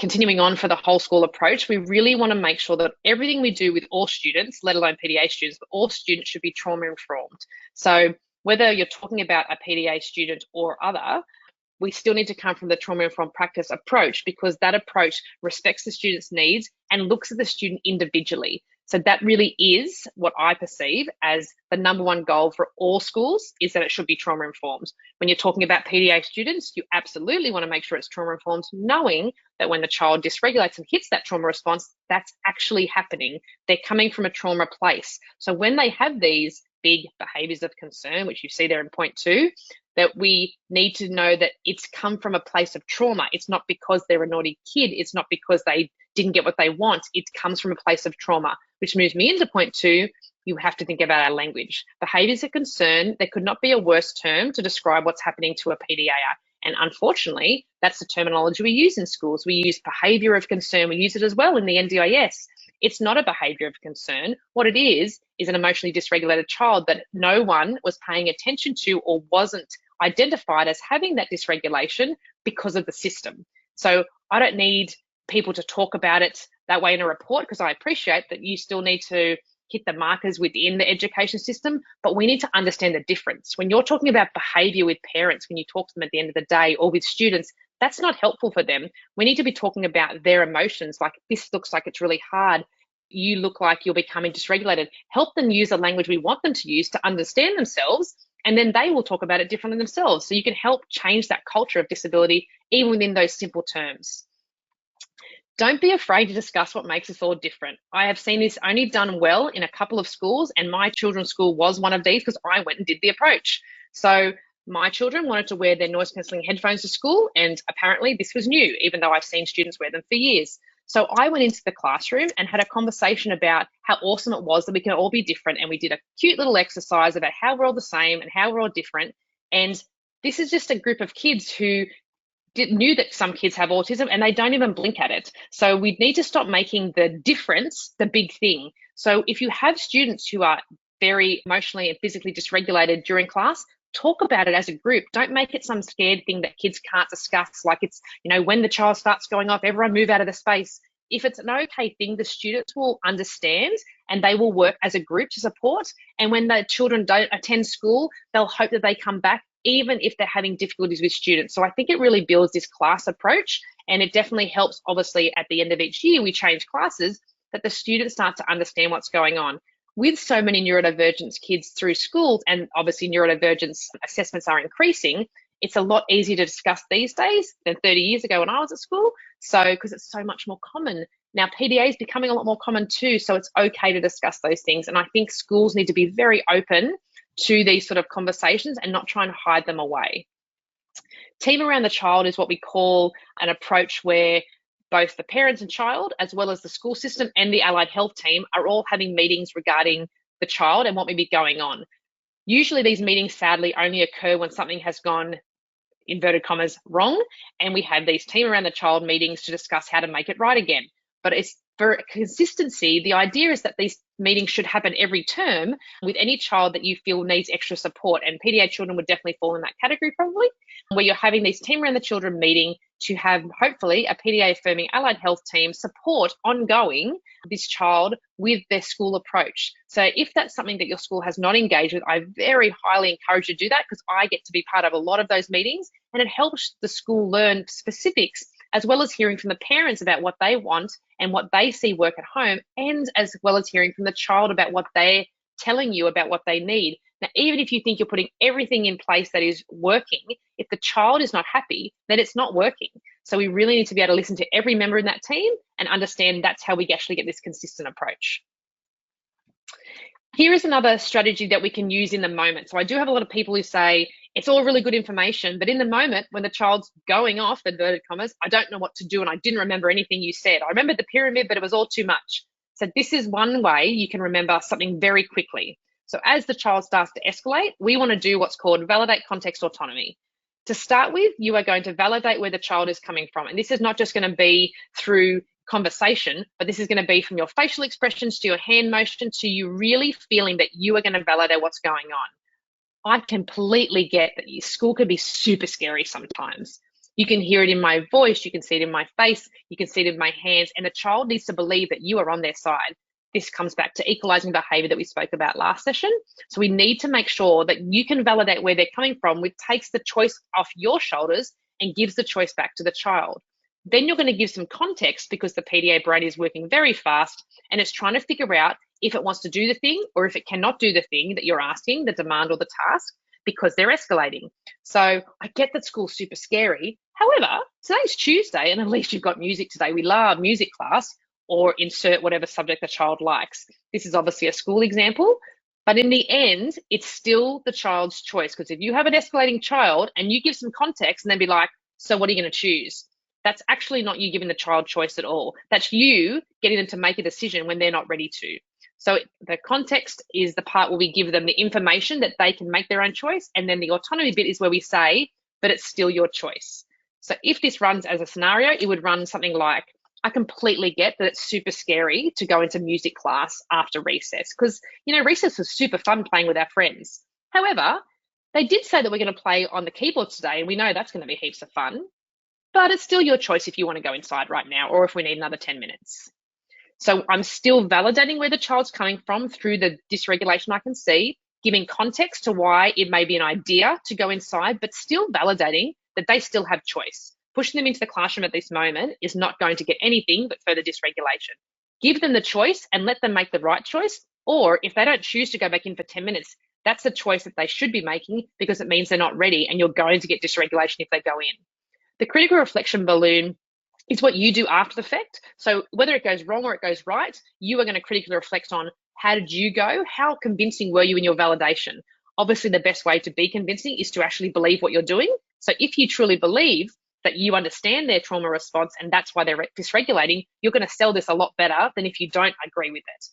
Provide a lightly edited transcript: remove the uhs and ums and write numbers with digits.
continuing on for the whole school approach, we really want to make sure that everything we do with all students, let alone PDA students, but all students should be trauma informed. So whether you're talking about a PDA student or other, we still need to come from the trauma-informed practice approach, because that approach respects the student's needs and looks at the student individually. So that really is what I perceive as the number one goal for all schools, is that it should be trauma-informed. When you're talking about PDA students, you absolutely want to make sure it's trauma-informed, knowing that when the child dysregulates and hits that trauma response, that's actually happening. They're coming from a trauma place. So when they have these big behaviours of concern, which you see there in point 2, that we need to know that it's come from a place of trauma. It's not because they're a naughty kid. It's not because they didn't get what they want. It comes from a place of trauma, which moves me into point 2. You have to think about our language. Behaviours of concern, there could not be a worse term to describe what's happening to a PDA. And unfortunately, that's the terminology we use in schools. We use behaviour of concern. We use it as well in the NDIS. It's not a behaviour of concern. What it is an emotionally dysregulated child that no one was paying attention to or wasn't identified as having that dysregulation because of the system. So I don't need people to talk about it that way in a report, because I appreciate that you still need to hit the markers within the education system, but we need to understand the difference. When you're talking about behaviour with parents, when you talk to them at the end of the day, or with students, that's not helpful for them. We need to be talking about their emotions, like, this looks like it's really hard. You look like you're becoming dysregulated. Help them use the language we want them to use to understand themselves, and then they will talk about it differently themselves. So you can help change that culture of disability even within those simple terms. Don't be afraid to discuss what makes us all different. I have seen this only done well in a couple of schools, and my children's school was one of these because I went and did the approach. So my children wanted to wear their noise cancelling headphones to school, and apparently this was new, even though I've seen students wear them for years. So I went into the classroom and had a conversation about how awesome it was that we can all be different, and we did a cute little exercise about how we're all the same and how we're all different. And this is just a group of kids who knew that some kids have autism and they don't even blink at it. So we need to stop making the difference the big thing. So if you have students who are very emotionally and physically dysregulated during class, talk about it as a group. Don't make it some scared thing that kids can't discuss, like it's, when the child starts going off, everyone move out of the space. If it's an okay thing, the students will understand and they will work as a group to support. And when the children don't attend school, they'll hope that they come back, even if they're having difficulties with students. So I think it really builds this class approach, and it definitely helps. Obviously, at the end of each year, we change classes, that the students start to understand what's going on. With so many neurodivergence kids through schools, and obviously neurodivergence assessments are increasing, it's a lot easier to discuss these days than 30 years ago when I was at school. So, because it's so much more common. Now, PDA is becoming a lot more common too, so it's okay to discuss those things. And I think schools need to be very open to these sort of conversations and not try and hide them away. Team around the child is what we call an approach where both the parents and child, as well as the school system and the allied health team, are all having meetings regarding the child and what may be going on. Usually these meetings sadly only occur when something has gone, inverted commas, wrong, and we have these team around the child meetings to discuss how to make it right again. But it's for consistency, the idea is that these meetings should happen every term with any child that you feel needs extra support, and PDA children would definitely fall in that category probably, where you're having these team around the children meeting to have hopefully a PDA affirming allied health team support ongoing this child with their school approach. So if that's something that your school has not engaged with, I very highly encourage you to do that, because I get to be part of a lot of those meetings, and it helps the school learn specifics, as well as hearing from the parents about what they want and what they see work at home, and as well as hearing from the child about what they're telling you about what they need. Now, even if you think you're putting everything in place that is working, if the child is not happy, then it's not working. So we really need to be able to listen to every member in that team and understand that's how we actually get this consistent approach. Here is another strategy that we can use in the moment. So I do have a lot of people who say, it's all really good information, but in the moment when the child's going off, inverted commas, I don't know what to do and I didn't remember anything you said. I remembered the pyramid, but it was all too much. So this is one way you can remember something very quickly. So as the child starts to escalate, we want to do what's called validate context autonomy. To start with, you are going to validate where the child is coming from. And this is not just going to be through conversation, but this is going to be from your facial expressions to your hand motion to you really feeling that you are going to validate what's going on. I completely get that school can be super scary sometimes. You can hear it in my voice, you can see it in my face, you can see it in my hands, and the child needs to believe that you are on their side. This comes back to equalizing behavior that we spoke about last session. So we need to make sure that you can validate where they're coming from, which takes the choice off your shoulders and gives the choice back to the child. Then you're going to give some context because the PDA brain is working very fast and it's trying to figure out if it wants to do the thing or if it cannot do the thing that you're asking, the demand or the task, because they're escalating. So I get that school's super scary. However, today's Tuesday and at least you've got music today. We love music class, or insert whatever subject the child likes. This is obviously a school example, but in the end, it's still the child's choice. Because if you have an escalating child and you give some context and then be like, so what are you going to choose? That's actually not you giving the child choice at all. That's you getting them to make a decision when they're not ready to. So the context is the part where we give them the information that they can make their own choice. And then the autonomy bit is where we say, but it's still your choice. So if this runs as a scenario, it would run something like, I completely get that it's super scary to go into music class after recess because, recess was super fun playing with our friends. However, they did say that we're going to play on the keyboard today, and we know that's going to be heaps of fun. But it's still your choice if you want to go inside right now or if we need another 10 minutes. So I'm still validating where the child's coming from through the dysregulation I can see, giving context to why it may be an idea to go inside, but still validating that they still have choice. Pushing them into the classroom at this moment is not going to get anything but further dysregulation. Give them the choice and let them make the right choice. Or if they don't choose to go back in for 10 minutes, that's the choice that they should be making because it means they're not ready and you're going to get dysregulation if they go in. The critical reflection balloon is what you do after the fact. So whether it goes wrong or it goes right, you are going to critically reflect on how did you go? How convincing were you in your validation? Obviously, the best way to be convincing is to actually believe what you're doing. So if you truly believe that you understand their trauma response and that's why they're dysregulating, you're going to sell this a lot better than if you don't agree with it.